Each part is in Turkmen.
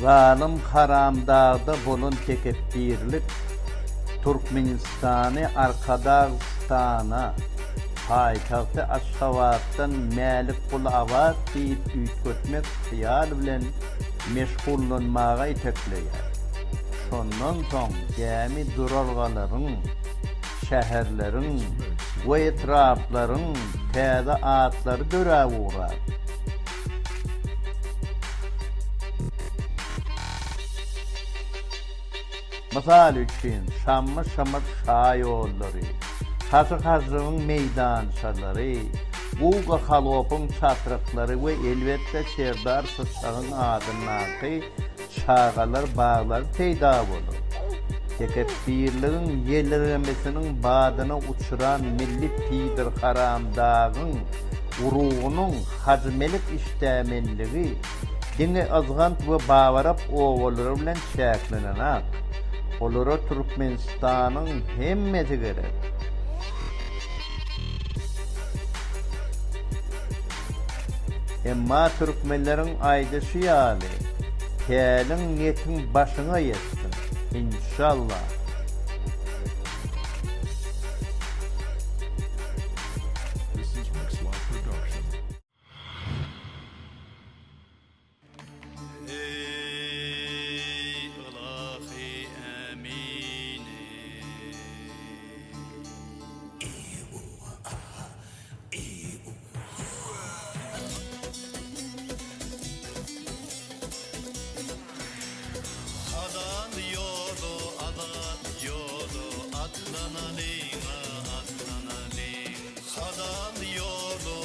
Zalim haramdağda bolun tekepbirlik Türkmenistan'ı Arkadağıstan'a payitahtı Aşgabat'tan Malik Kul Avat deyip üytkötmek hıyal bilen meşgullanmağa itekleýär. Şondan soň jämi duralgaların, şäherlerin we etraflaryň täze atlary döräp uğrar. Misal üçün Şammy-Şamyr şaý ýolları, Hasy-Hasygyň meýdançalary, Guga Halopyň çatrıklary we elbetde Serdar Syçagyň adynaky çağalar bağlar peýda bolur. Tekepbirligiň ýellemesiniň badyna uçuran milli pidir haramdagyň urugynyň hajmelik işdämenligi diňe azgant we bawarap owalary bilen çäklenenok. Olara Türkmenistanyň hemmesi gerek. Emma Türkmenleriň aýdyşy ýaly, käliň ýetiň başyna ýetsin. İnşallah. This is Mixlot Production. Ey ilahi emine Adan yolu atlanalım atlanalım Adan yolu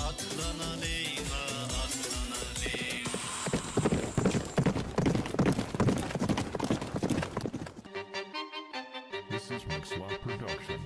atlanalım atlanalım This is Mixlot Production.